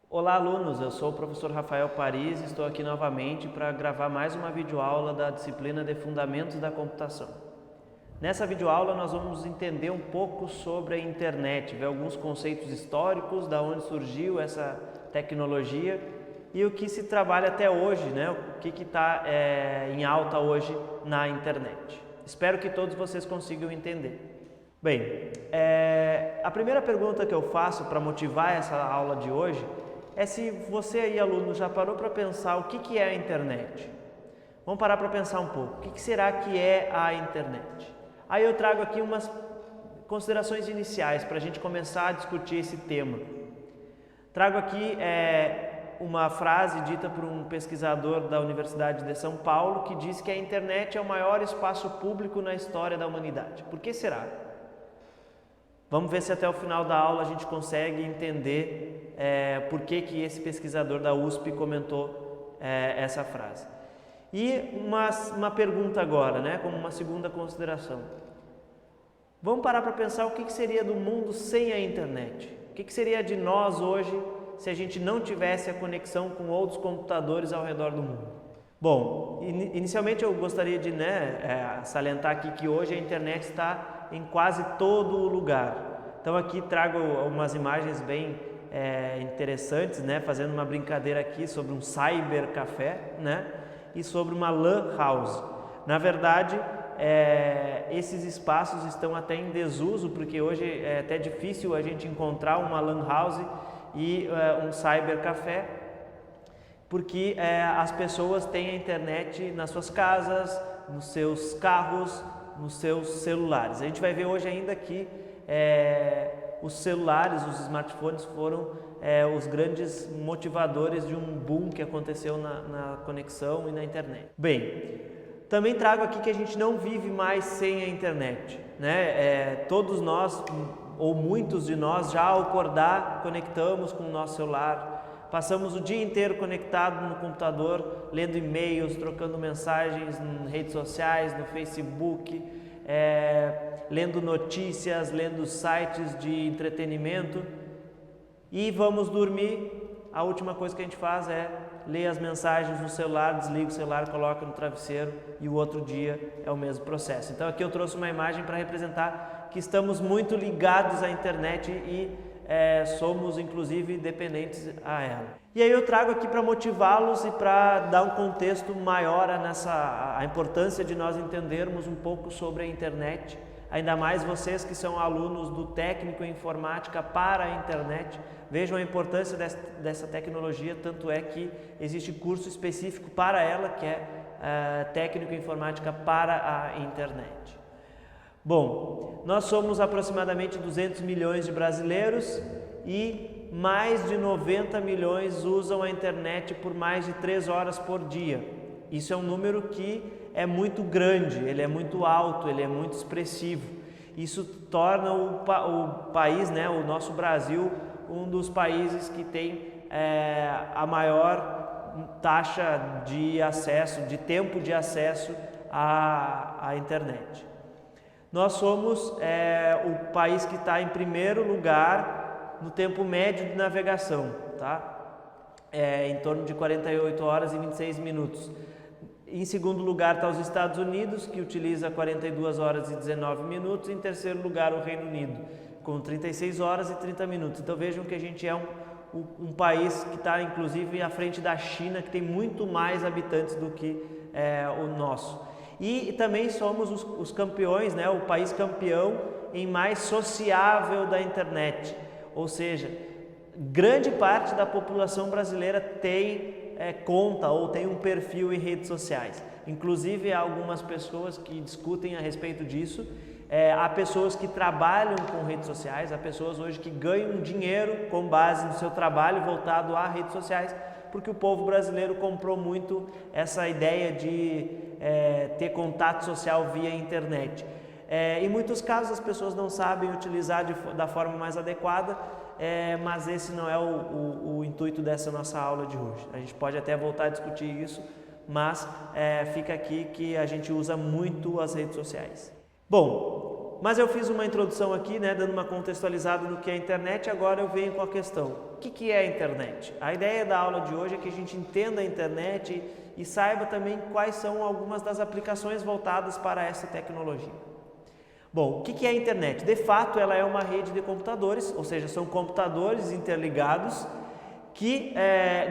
Olá, alunos! Eu sou o professor Rafael Paris e estou aqui novamente para gravar mais uma videoaula da disciplina de Fundamentos da Computação. Nessa videoaula nós vamos entender um pouco sobre a internet, ver alguns conceitos históricos, da onde surgiu essa tecnologia e o que se trabalha até hoje, né? O que está em alta hoje na internet. Espero que todos vocês consigam entender. Bem, a primeira pergunta que eu faço para motivar essa aula de hoje é se você aí, aluno, já parou para pensar o que é a internet. Vamos parar para pensar um pouco. O que será que é a internet? Aí eu trago aqui umas considerações iniciais para a gente começar a discutir esse tema. Trago aqui uma frase dita por um pesquisador da Universidade de São Paulo que diz que a internet é o maior espaço público na história da humanidade. Por que será? Vamos ver se até o final da aula a gente consegue entender por que esse pesquisador da USP comentou essa frase. E uma pergunta agora, né, como uma segunda consideração. Vamos parar para pensar o que seria do mundo sem a internet? O que seria de nós hoje se a gente não tivesse a conexão com outros computadores ao redor do mundo? Bom, inicialmente eu gostaria de salientar aqui que hoje a internet está em quase todo o lugar. Então aqui trago umas imagens bem interessantes, né, fazendo uma brincadeira aqui sobre um cybercafé, né, e sobre uma LAN house. Na verdade, esses espaços estão até em desuso, porque hoje é até difícil a gente encontrar uma LAN house e um cybercafé, porque as pessoas têm a internet nas suas casas, nos seus carros, nos seus celulares. A gente vai ver hoje ainda que os celulares, os smartphones foram os grandes motivadores de um boom que aconteceu na conexão e na internet. Bem, também trago aqui que a gente não vive mais sem a internet, né? Todos nós, ou muitos de nós, já ao acordar, conectamos com o nosso celular, passamos o dia inteiro conectado no computador, lendo e-mails, trocando mensagens em redes sociais, no Facebook, lendo notícias, lendo sites de entretenimento, e vamos dormir. A última coisa que a gente faz é ler as mensagens no celular, desliga o celular, coloca no travesseiro e o outro dia é o mesmo processo. Então aqui eu trouxe uma imagem para representar que estamos muito ligados à internet e somos inclusive dependentes a ela. E aí eu trago aqui para motivá-los e para dar um contexto maior a importância de nós entendermos um pouco sobre a internet, ainda mais vocês que são alunos do técnico em informática para a internet. Vejam a importância dessa tecnologia, tanto é que existe curso específico para ela, que é técnico em informática para a internet. Bom, nós somos aproximadamente 200 milhões de brasileiros e mais de 90 milhões usam a internet por mais de 3 horas por dia. Isso é um número que é muito grande, ele é muito alto, ele é muito expressivo. Isso torna o país, né, o nosso Brasil, um dos países que tem a maior taxa de acesso, de tempo de acesso à internet. Nós somos o país que está em primeiro lugar no tempo médio de navegação, tá? Em torno de 48 horas e 26 minutos. Em segundo lugar está os Estados Unidos, que utiliza 42 horas e 19 minutos. Em terceiro lugar, o Reino Unido, com 36 horas e 30 minutos. Então vejam que a gente é um país que está inclusive à frente da China, que tem muito mais habitantes do que o nosso. E também somos os campeões, né, o país campeão em mais sociável da internet. Ou seja, grande parte da população brasileira tem conta ou tem um perfil em redes sociais. Inclusive há algumas pessoas que discutem a respeito disso. Há pessoas que trabalham com redes sociais, há pessoas hoje que ganham dinheiro com base no seu trabalho voltado a redes sociais, porque o povo brasileiro comprou muito essa ideia de ter contato social via internet. Em muitos casos as pessoas não sabem utilizar da forma mais adequada, mas esse não é o intuito dessa nossa aula de hoje. A gente pode até voltar a discutir isso, mas fica aqui que a gente usa muito as redes sociais. Bom, mas eu fiz uma introdução aqui, né, dando uma contextualizada no que é a internet, agora eu venho com a questão. O que é a internet? A ideia da aula de hoje é que a gente entenda a internet e saiba também quais são algumas das aplicações voltadas para essa tecnologia. Bom, o que é a internet? De fato, ela é uma rede de computadores, ou seja, são computadores interligados que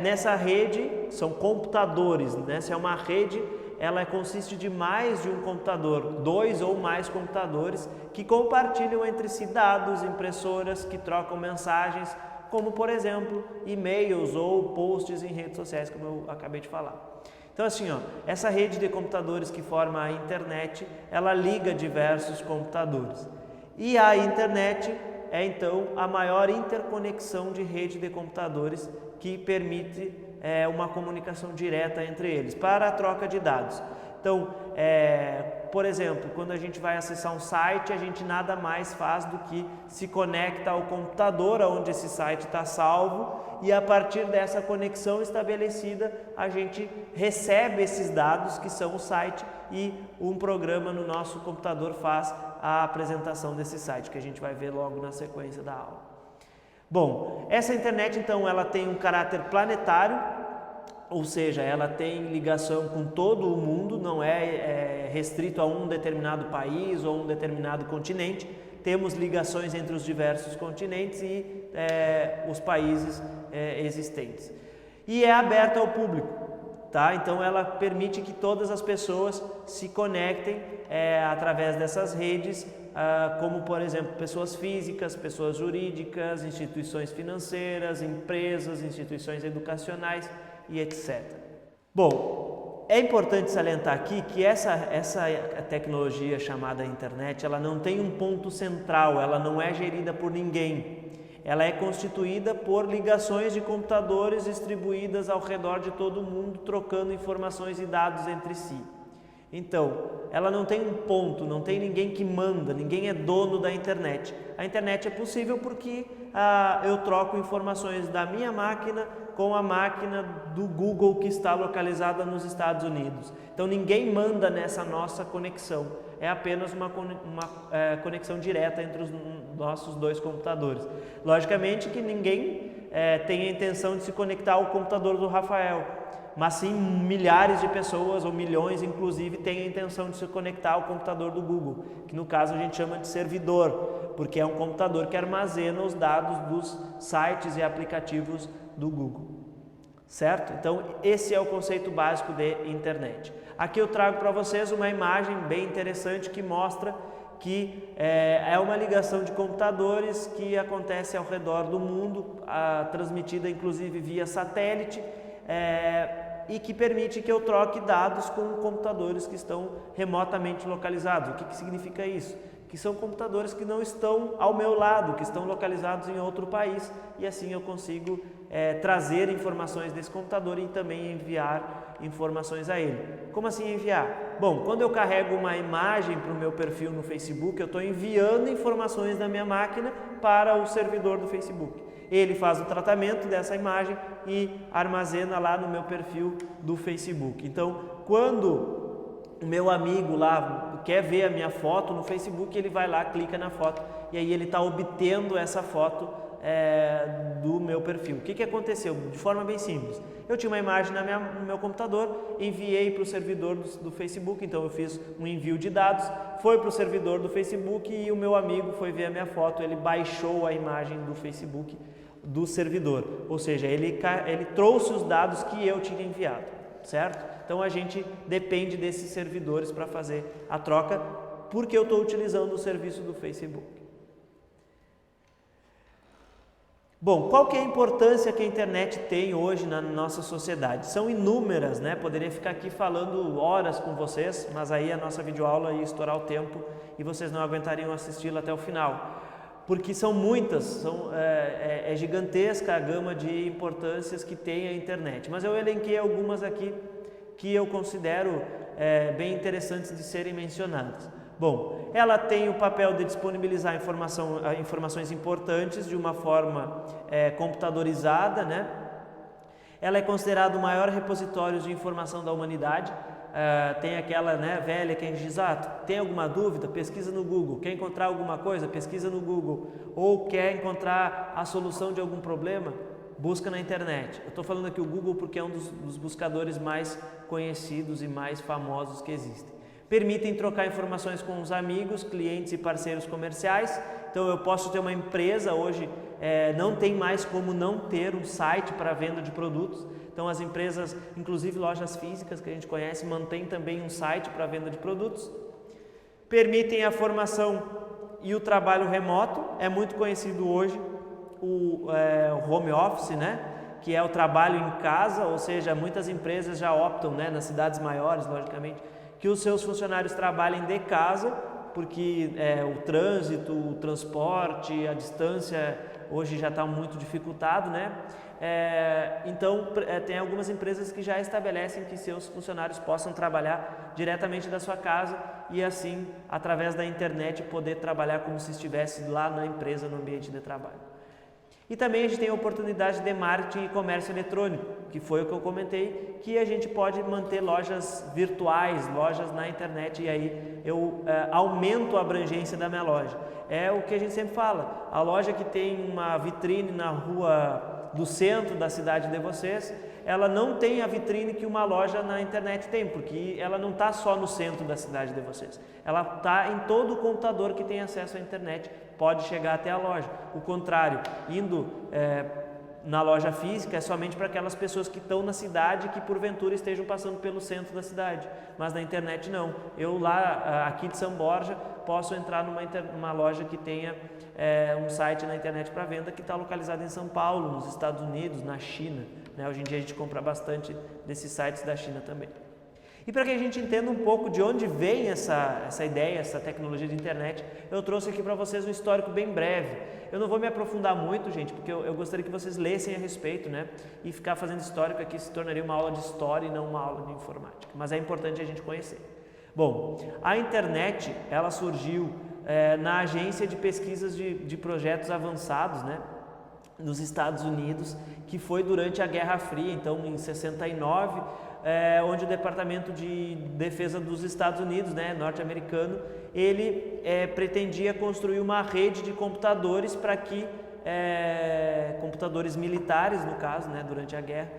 nessa rede são computadores, né? Essa é uma rede, ela consiste de mais de um computador, 2 ou mais computadores que compartilham entre si dados, impressoras, que trocam mensagens, como por exemplo, e-mails ou posts em redes sociais, como eu acabei de falar. Então assim, essa rede de computadores que forma a internet, ela liga diversos computadores. E a internet é então a maior interconexão de rede de computadores que permite uma comunicação direta entre eles para a troca de dados. Então, por exemplo, quando a gente vai acessar um site, a gente nada mais faz do que se conecta ao computador onde esse site está salvo e a partir dessa conexão estabelecida, a gente recebe esses dados que são o site e um programa no nosso computador faz a apresentação desse site, que a gente vai ver logo na sequência da aula. Bom, essa internet então ela tem um caráter planetário, ou seja, ela tem ligação com todo o mundo, não é restrito a um determinado país ou um determinado continente. Temos ligações entre os diversos continentes e os países existentes. E é aberta ao público, tá? Então ela permite que todas as pessoas se conectem através dessas redes, como por exemplo pessoas físicas, pessoas jurídicas, instituições financeiras, empresas, instituições educacionais e etc. Bom, é importante salientar aqui que essa tecnologia chamada internet, ela não tem um ponto central, ela não é gerida por ninguém. Ela é constituída por ligações de computadores distribuídas ao redor de todo o mundo, trocando informações e dados entre si. Então, ela não tem um ponto, não tem ninguém que manda, ninguém é dono da internet. A internet é possível porque eu troco informações da minha máquina com a máquina do Google que está localizada nos Estados Unidos. Então ninguém manda nessa nossa conexão, é apenas uma conexão direta entre os nossos dois computadores. Logicamente que ninguém tem a intenção de se conectar ao computador do Rafael, mas sim milhares de pessoas ou milhões inclusive têm a intenção de se conectar ao computador do Google, que no caso a gente chama de servidor, porque é um computador que armazena os dados dos sites e aplicativos do Google, certo? Então esse é o conceito básico de internet. Aqui eu trago para vocês uma imagem bem interessante que mostra que é uma ligação de computadores que acontece ao redor do mundo, transmitida inclusive via satélite, e que permite que eu troque dados com computadores que estão remotamente localizados. O que significa isso? Que são computadores que não estão ao meu lado, que estão localizados em outro país e assim eu consigo trazer informações desse computador e também enviar informações a ele. Como assim enviar? Bom, quando eu carrego uma imagem para o meu perfil no Facebook, eu estou enviando informações da minha máquina para o servidor do Facebook. Ele faz o tratamento dessa imagem e armazena lá no meu perfil do Facebook. Então, quando o meu amigo lá quer ver a minha foto no Facebook, ele vai lá, clica na foto e aí ele está obtendo essa foto do meu perfil. O que aconteceu? De forma bem simples. Eu tinha uma imagem no meu computador, enviei para o servidor do Facebook, então eu fiz um envio de dados, foi para o servidor do Facebook e o meu amigo foi ver a minha foto, ele baixou a imagem do Facebook do servidor, ou seja, ele trouxe os dados que eu tinha enviado, certo? Então a gente depende desses servidores para fazer a troca, porque eu estou utilizando o serviço do Facebook. Bom, qual que é a importância que a internet tem hoje na nossa sociedade? São inúmeras, né? Poderia ficar aqui falando horas com vocês, mas aí a nossa videoaula ia estourar o tempo e vocês não aguentariam assisti-la até o final. Porque são muitas, é gigantesca a gama de importâncias que tem a internet. Mas eu elenquei algumas aqui que eu considero bem interessantes de serem mencionadas. Bom, ela tem o papel de disponibilizar informações importantes de uma forma computadorizada, né? Ela é considerada o maior repositório de informação da humanidade. tem aquela, né, velha que a gente diz, tem alguma dúvida? Pesquisa no Google. Quer encontrar alguma coisa? Pesquisa no Google. Ou quer encontrar a solução de algum problema? Busca na internet. Eu estou falando aqui o Google porque é um dos buscadores mais conhecidos e mais famosos que existem. Permitem trocar informações com os amigos, clientes e parceiros comerciais. Então eu posso ter uma empresa hoje, não tem mais como não ter um site para venda de produtos. Então as empresas, inclusive lojas físicas que a gente conhece, mantêm também um site para venda de produtos. Permitem a formação e o trabalho remoto. É muito conhecido hoje o home office, né? Que é o trabalho em casa, ou seja, muitas empresas já optam, né, nas cidades maiores, logicamente, que os seus funcionários trabalhem de casa, porque o trânsito, o transporte, a distância hoje já está muito dificultado, né? Então, tem algumas empresas que já estabelecem que seus funcionários possam trabalhar diretamente da sua casa e assim, através da internet, poder trabalhar como se estivesse lá na empresa, no ambiente de trabalho. E também a gente tem a oportunidade de marketing e comércio eletrônico, que foi o que eu comentei, que a gente pode manter lojas virtuais, lojas na internet, e aí eu aumento a abrangência da minha loja. É o que a gente sempre fala, a loja que tem uma vitrine na rua do centro da cidade de vocês, ela não tem a vitrine que uma loja na internet tem, porque ela não está só no centro da cidade de vocês, ela está em todo o computador que tem acesso à internet, pode chegar até a loja. O contrário, indo na loja física é somente para aquelas pessoas que estão na cidade que porventura estejam passando pelo centro da cidade, mas na internet não. Eu lá, aqui de São Borja, posso entrar numa loja que tenha um site na internet para venda que está localizado em São Paulo, nos Estados Unidos, na China, né? Hoje em dia a gente compra bastante desses sites da China também. E para que a gente entenda um pouco de onde vem essa ideia, essa tecnologia de internet, eu trouxe aqui para vocês um histórico bem breve. Eu não vou me aprofundar muito, gente, porque eu gostaria que vocês lessem a respeito, né? E ficar fazendo histórico aqui se tornaria uma aula de história e não uma aula de informática. Mas é importante a gente conhecer. Bom, a internet, ela surgiu na agência de pesquisas de projetos avançados, né? Nos Estados Unidos, que foi durante a Guerra Fria, então em 69, onde o Departamento de Defesa dos Estados Unidos, né, norte-americano, ele pretendia construir uma rede de computadores para que, computadores militares no caso, né, durante a guerra,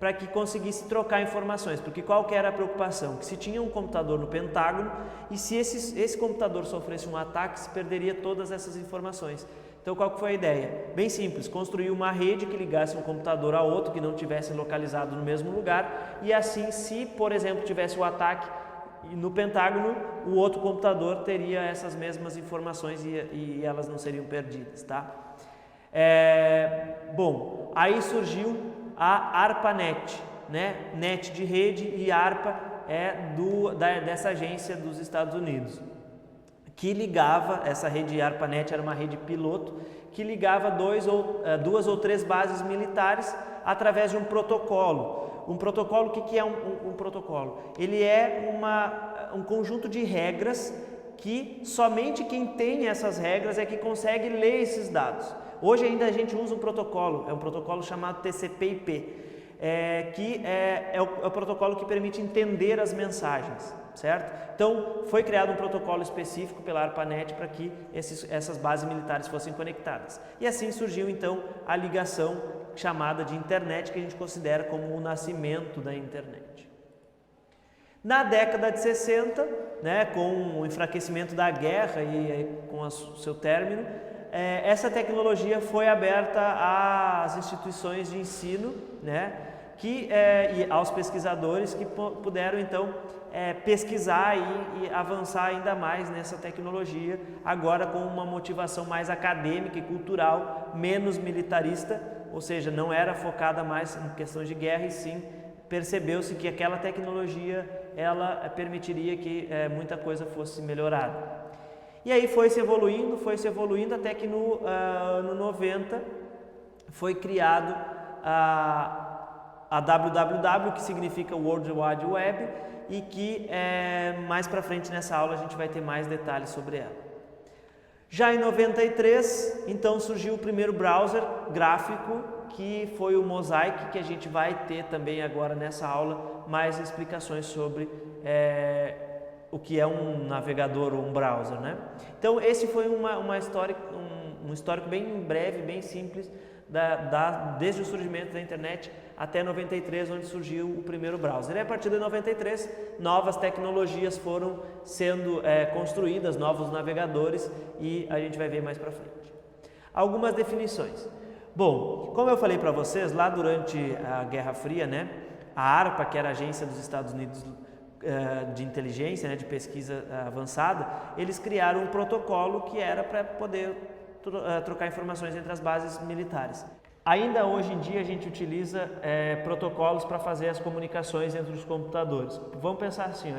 para que conseguisse trocar informações, porque qual que era a preocupação? Que se tinha um computador no Pentágono e se esse computador sofresse um ataque, se perderia todas essas informações. Então, qual que foi a ideia? Bem simples, construir uma rede que ligasse um computador a outro que não tivesse localizado no mesmo lugar e assim, se, por exemplo, tivesse o ataque no Pentágono, o outro computador teria essas mesmas informações e elas não seriam perdidas, tá? Bom, aí surgiu a ARPANET, né? NET de rede e ARPA dessa agência dos Estados Unidos, que ligava, essa rede ARPANET era uma rede piloto, que ligava duas ou três bases militares através de um protocolo. Um protocolo, o que é um protocolo? Ele é um conjunto de regras que somente quem tem essas regras é que consegue ler esses dados. Hoje ainda a gente usa um protocolo, é um protocolo chamado TCP/IP, que é o protocolo que permite entender as mensagens, certo? Então, foi criado um protocolo específico pela ARPANET para que essas bases militares fossem conectadas. E assim surgiu, então, a ligação chamada de internet, que a gente considera como o nascimento da internet. Na década de 60, né, com o enfraquecimento da guerra e com o seu término, essa tecnologia foi aberta às instituições de ensino, né, e aos pesquisadores que puderam então pesquisar e avançar ainda mais nessa tecnologia, agora com uma motivação mais acadêmica e cultural, menos militarista, ou seja, não era focada mais em questões de guerra e sim percebeu-se que aquela tecnologia ela permitiria que muita coisa fosse melhorada. E aí foi se evoluindo até que no ano 90 foi criado a www, que significa World Wide Web, e que mais para frente nessa aula a gente vai ter mais detalhes sobre ela. Já em 93, então surgiu o primeiro browser gráfico, que foi o Mosaic, que a gente vai ter também agora nessa aula mais explicações sobre o que é um navegador ou um browser, né? Então esse foi um histórico bem breve, bem simples, desde o surgimento da internet até 93, onde surgiu o primeiro browser. E a partir de 93, novas tecnologias foram sendo construídas, novos navegadores, e a gente vai ver mais para frente. Algumas definições. Bom, como eu falei para vocês, lá durante a Guerra Fria, né, a ARPA, que era a agência dos Estados Unidos de inteligência, né, de pesquisa avançada, eles criaram um protocolo que era para poder trocar informações entre as bases militares. Ainda hoje em dia a gente utiliza protocolos para fazer as comunicações entre os computadores. Vamos pensar assim,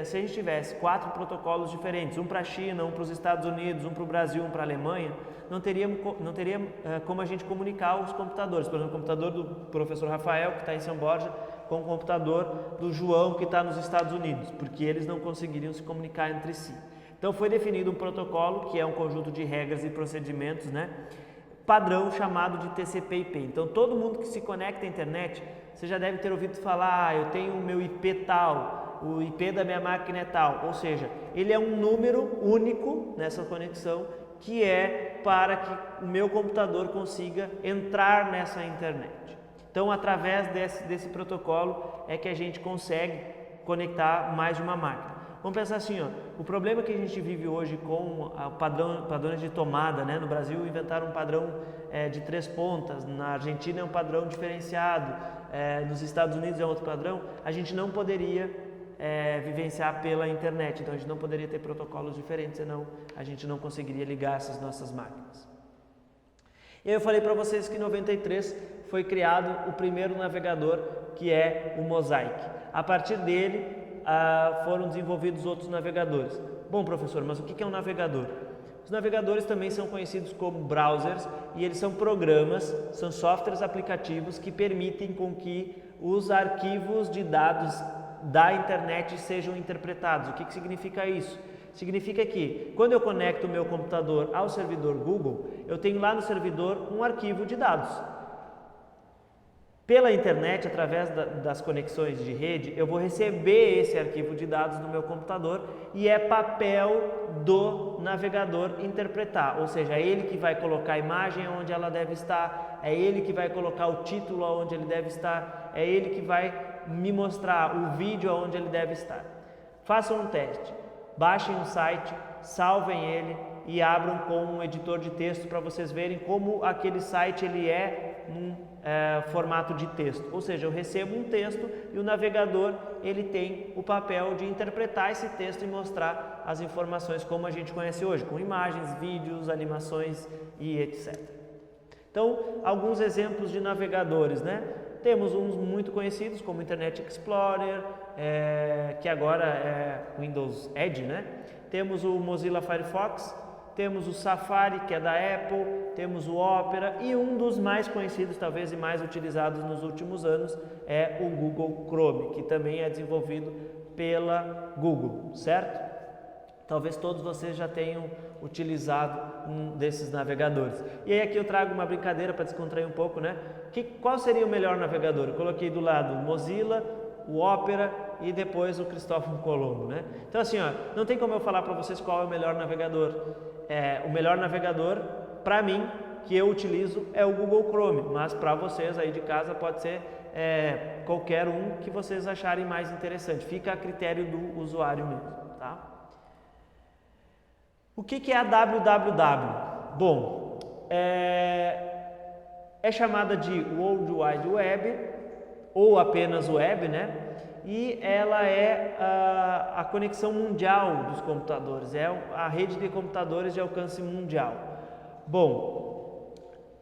se a gente tivesse 4 protocolos diferentes, um para a China, um para os Estados Unidos, um para o Brasil, um para a Alemanha, não teria como a gente comunicar os computadores. Por exemplo, o computador do professor Rafael, que está em São Borja, com o computador do João, que está nos Estados Unidos, porque eles não conseguiriam se comunicar entre si. Então foi definido um protocolo, que é um conjunto de regras e procedimentos, né, padrão, chamado de TCP/IP. Então todo mundo que se conecta à internet, você já deve ter ouvido falar, eu tenho o meu IP tal, o IP da minha máquina é tal, ou seja, ele é um número único nessa conexão, que é para que o meu computador consiga entrar nessa internet. Então, através desse protocolo é que a gente consegue conectar mais de uma máquina. Vamos pensar assim, o problema que a gente vive hoje com padrões de tomada, né? No Brasil inventaram um padrão de 3 pontas, na Argentina é um padrão diferenciado, nos Estados Unidos é outro padrão, a gente não poderia vivenciar pela internet, então a gente não poderia ter protocolos diferentes, senão a gente não conseguiria ligar essas nossas máquinas. E eu falei para vocês que em 93 foi criado o primeiro navegador, que é o Mosaic. A partir dele foram desenvolvidos outros navegadores. Bom, professor, mas o que é um navegador? Os navegadores também são conhecidos como browsers, e eles são programas, são softwares aplicativos que permitem com que os arquivos de dados da internet sejam interpretados. O que significa isso? Significa que quando eu conecto o meu computador ao servidor Google, eu tenho lá no servidor um arquivo de dados. Pela internet, através das conexões de rede, eu vou receber esse arquivo de dados no meu computador, e é papel do navegador interpretar, ou seja, é ele que vai colocar a imagem onde ela deve estar, é ele que vai colocar o título onde ele deve estar, é ele que vai me mostrar o vídeo onde ele deve estar. Façam um teste, baixem um site, salvem ele e abram com um editor de texto para vocês verem como aquele site ele num formato de texto, ou seja, eu recebo um texto e o navegador ele tem o papel de interpretar esse texto e mostrar as informações como a gente conhece hoje, com imagens, vídeos, animações e etc. Então, alguns exemplos de navegadores, né? Temos uns muito conhecidos como Internet Explorer, que agora é Windows Edge, né? Temos o Mozilla Firefox, temos o Safari, que é da Apple, temos o Opera, e um dos mais conhecidos, talvez, e mais utilizados nos últimos anos é o Google Chrome, que também é desenvolvido pela Google, certo? Talvez todos vocês já tenham utilizado um desses navegadores. E aí aqui eu trago uma brincadeira para descontrair um pouco, né? Qual seria o melhor navegador? Eu coloquei do lado o Mozilla, o Opera e depois o Cristóvão Colombo, né? Então assim, não tem como eu falar para vocês qual é o melhor navegador. O melhor navegador, para mim, que eu utilizo é o Google Chrome, mas para vocês aí de casa pode ser qualquer um que vocês acharem mais interessante. Fica a critério do usuário mesmo, tá? O que é a www? Bom, é chamada de World Wide Web ou apenas web, né? E ela é a conexão mundial dos computadores, é a rede de computadores de alcance mundial. Bom,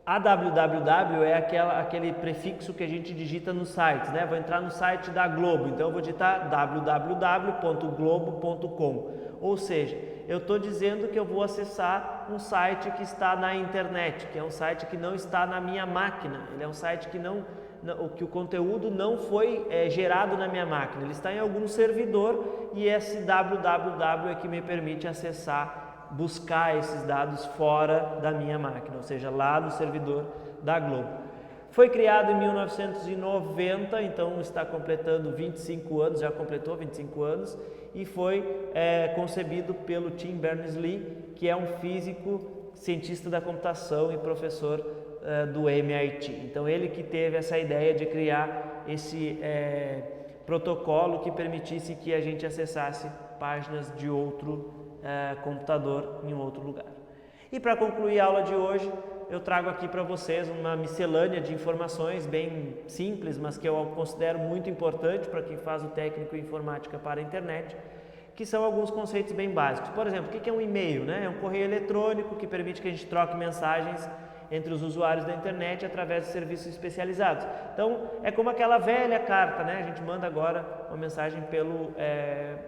a www é aquele prefixo que a gente digita nos sites, né? Vou entrar no site da Globo, então eu vou digitar www.globo.com, ou seja, eu estou dizendo que eu vou acessar um site que está na internet, que é um site que não está na minha máquina, ele é um site que que o conteúdo não foi gerado na minha máquina, ele está em algum servidor, e esse www é que me permite acessar, buscar esses dados fora da minha máquina, ou seja, lá no servidor da Globo. Foi criado em 1990, então está completando 25 anos, já completou 25 anos, e foi concebido pelo Tim Berners-Lee, que é um físico, cientista da computação e professor do MIT. Então ele que teve essa ideia de criar esse protocolo que permitisse que a gente acessasse páginas de outro computador em outro lugar. E para concluir a aula de hoje, eu trago aqui para vocês uma miscelânea de informações bem simples, mas que eu considero muito importante para quem faz o técnico em informática para a internet, que são alguns conceitos bem básicos. Por exemplo, o que é um e-mail, né? É um correio eletrônico que permite que a gente troque mensagens entre os usuários da internet através de serviços especializados. Então, é como aquela velha carta, né? A gente manda agora uma mensagem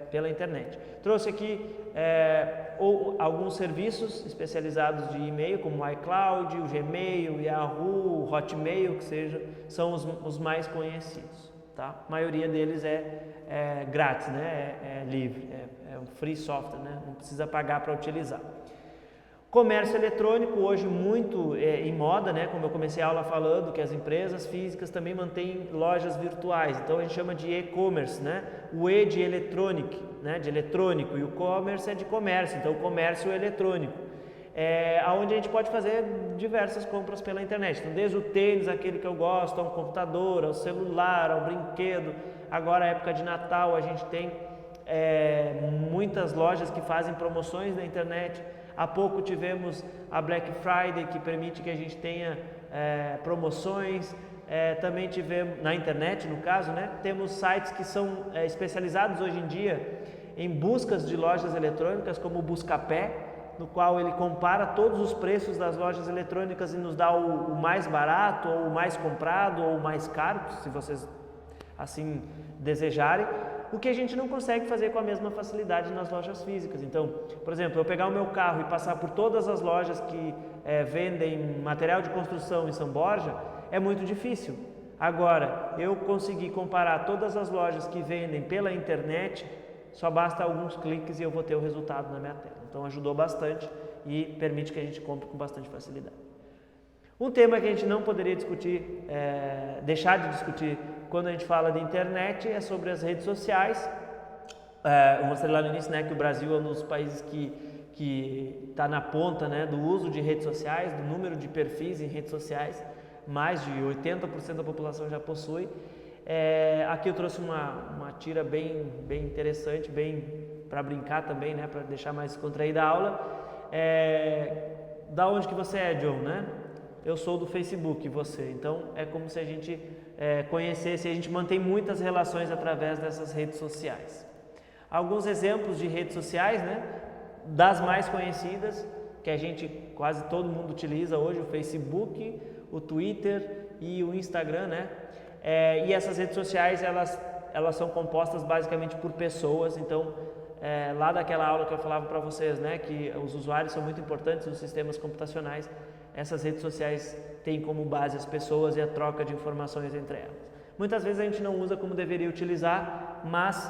pela internet. Trouxe aqui alguns serviços especializados de e-mail, como o iCloud, o Gmail, o Yahoo, o Hotmail, são os mais conhecidos. Tá? A maioria deles é grátis, né? É livre, é um free software, né? Não precisa pagar para utilizar. Comércio eletrônico, hoje muito em moda, né? Como eu comecei a aula falando, que as empresas físicas também mantêm lojas virtuais, então a gente chama de e-commerce, né? O E de electronic, né? De eletrônico, e o commerce é de comércio, então o comércio eletrônico, onde a gente pode fazer diversas compras pela internet, então desde o tênis, aquele que eu gosto, ao computador, ao celular, ao brinquedo. Agora, época de Natal, a gente tem muitas lojas que fazem promoções na internet. Há pouco tivemos a Black Friday, que permite que a gente tenha promoções. Também tivemos, na internet no caso, né? Temos sites que são especializados hoje em dia em buscas de lojas eletrônicas, como o Buscapé, no qual ele compara todos os preços das lojas eletrônicas e nos dá o mais barato, ou o mais comprado, ou o mais caro, se vocês assim desejarem. O que a gente não consegue fazer com a mesma facilidade nas lojas físicas. Então, por exemplo, eu pegar o meu carro e passar por todas as lojas que vendem material de construção em São Borja, é muito difícil. Agora, eu conseguir comparar todas as lojas que vendem pela internet, só basta alguns cliques e eu vou ter o resultado na minha tela. Então, ajudou bastante e permite que a gente compre com bastante facilidade. Um tema que a gente não poderia discutir, deixar de discutir quando a gente fala de internet é sobre as redes sociais. Eu mostrei lá no início, né, que o Brasil é um dos países que está na ponta, né, do uso de redes sociais, do número de perfis em redes sociais. Mais de 80% da população já possui. Aqui eu trouxe uma tira bem interessante, bem para brincar também, né, para deixar mais descontraída a aula. Da onde que você é, John, né? Eu sou do Facebook, você. Então, é como se a gente conhecesse, a gente mantém muitas relações através dessas redes sociais. Alguns exemplos de redes sociais, né? Das mais conhecidas, que a gente, quase todo mundo utiliza hoje, o Facebook, o Twitter e o Instagram, né? E essas redes sociais, elas são compostas basicamente por pessoas. Então, lá daquela aula que eu falava para vocês, né? Que os usuários são muito importantes nos sistemas computacionais. Essas redes sociais têm como base as pessoas e a troca de informações entre elas. Muitas vezes a gente não usa como deveria utilizar, mas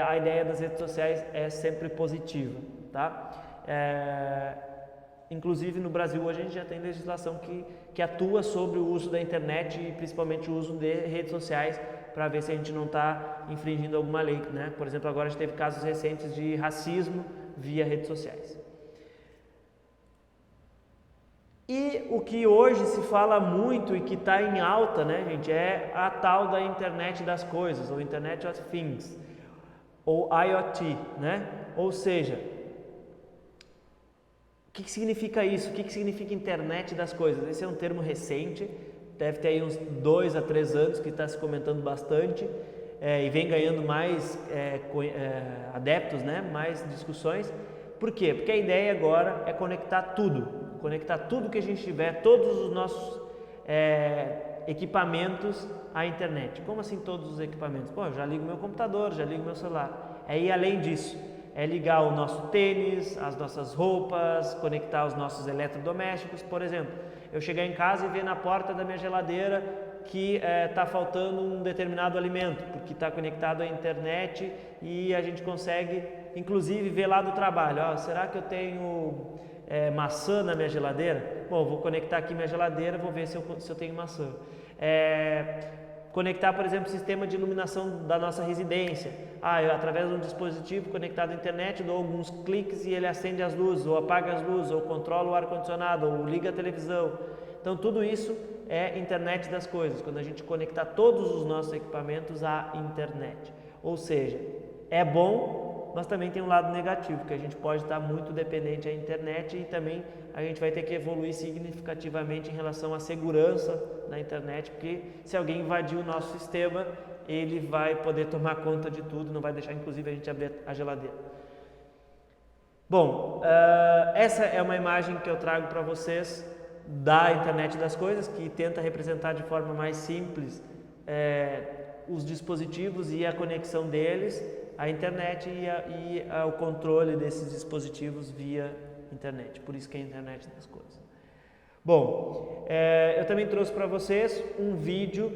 a ideia das redes sociais é sempre positiva, tá? Inclusive no Brasil hoje a gente já tem legislação que atua sobre o uso da internet e principalmente o uso de redes sociais para ver se a gente não está infringindo alguma lei, né? Por exemplo, agora a gente teve casos recentes de racismo via redes sociais. E o que hoje se fala muito e que está em alta, né, gente, é a tal da internet das coisas, ou Internet of Things, ou IoT, né? Ou seja, o que significa isso? O que significa internet das coisas? Esse é um termo recente, deve ter aí uns 2 a 3 anos que está se comentando bastante e vem ganhando mais adeptos, né, mais discussões. Por quê? Porque a ideia agora é conectar tudo que a gente tiver, todos os nossos equipamentos à internet. Como assim todos os equipamentos? Pô, eu já ligo meu computador, já ligo meu celular. E além disso, é ligar o nosso tênis, as nossas roupas, conectar os nossos eletrodomésticos. Por exemplo, eu chegar em casa e ver na porta da minha geladeira que está faltando um determinado alimento, porque está conectado à internet e a gente consegue, inclusive, ver lá do trabalho. Será que eu tenho maçã na minha geladeira? Bom, vou conectar aqui minha geladeira, vou ver se eu tenho maçã. Conectar, por exemplo, o sistema de iluminação da nossa residência. Eu, através de um dispositivo conectado à internet, dou alguns cliques e ele acende as luzes, ou apaga as luzes, ou controla o ar-condicionado, ou liga a televisão. Então, tudo isso é internet das coisas, quando a gente conectar todos os nossos equipamentos à internet. Ou seja, é bom, mas também tem um lado negativo, que a gente pode estar muito dependente à internet e também a gente vai ter que evoluir significativamente em relação à segurança na internet, porque se alguém invadir o nosso sistema, ele vai poder tomar conta de tudo, não vai deixar inclusive a gente abrir a geladeira. Bom, essa é uma imagem que eu trago para vocês da internet das coisas, que tenta representar de forma mais simples os dispositivos e a conexão deles à internet e o controle desses dispositivos via internet, por isso que é a internet das coisas. Bom, eu também trouxe para vocês um vídeo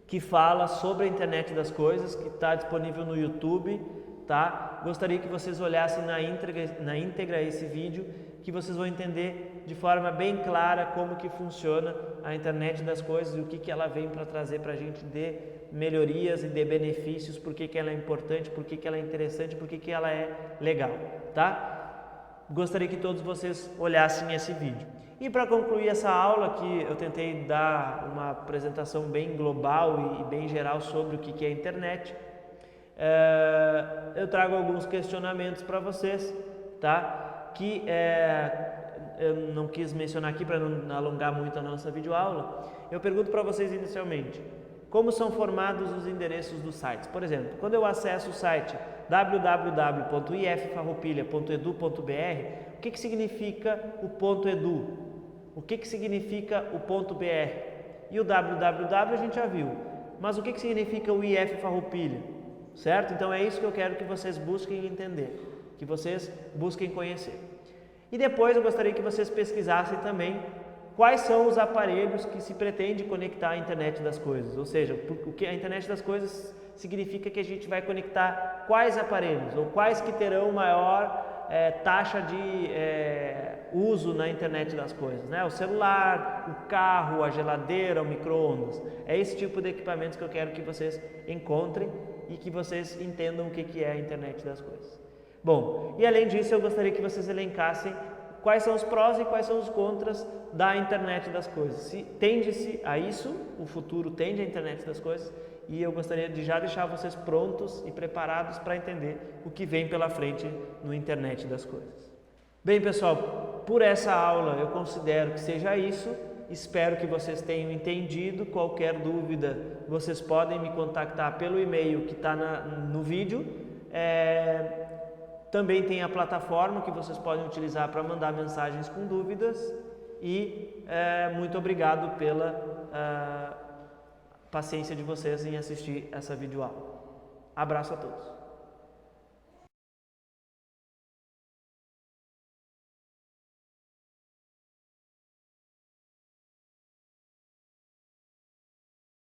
que fala sobre a internet das coisas, que está disponível no YouTube, tá? Gostaria que vocês olhassem na íntegra esse vídeo, que vocês vão entender de forma bem clara como que funciona a internet das coisas e o que ela vem para trazer para a gente de melhorias e de benefícios, por que ela é importante, por que ela é interessante, por que ela é legal, tá? Gostaria que todos vocês olhassem esse vídeo. E para concluir essa aula, que eu tentei dar uma apresentação bem global e bem geral sobre o que é a internet, eu trago alguns questionamentos para vocês, tá? Que eu não quis mencionar aqui para não alongar muito a nossa videoaula. Eu pergunto para vocês inicialmente, como são formados os endereços dos sites? Por exemplo, quando eu acesso o site www.iffarroupilha.edu.br, o que significa o .edu? O que significa o .br? E o www a gente já viu, mas o que significa o IF Farroupilha? Certo? Então é isso que eu quero que vocês busquem entender, que vocês busquem conhecer. E depois eu gostaria que vocês pesquisassem também quais são os aparelhos que se pretende conectar à internet das coisas, ou seja, o que a internet das coisas significa que a gente vai conectar quais aparelhos, ou quais que terão maior taxa de uso na internet das coisas, né? O celular, o carro, a geladeira, o micro-ondas. É esse tipo de equipamentos que eu quero que vocês encontrem e que vocês entendam o que é a internet das coisas. Bom, e além disso eu gostaria que vocês elencassem quais são os prós e quais são os contras da internet das coisas. Se tende-se a isso, o futuro tende à internet das coisas, e eu gostaria de já deixar vocês prontos e preparados para entender o que vem pela frente no internet das coisas. Bem, pessoal, por essa aula eu considero que seja isso. Espero que vocês tenham entendido. Qualquer dúvida, vocês podem me contactar pelo e-mail que está no vídeo. Também tem a plataforma que vocês podem utilizar para mandar mensagens com dúvidas. E muito obrigado pela paciência de vocês em assistir essa videoaula. Abraço a todos.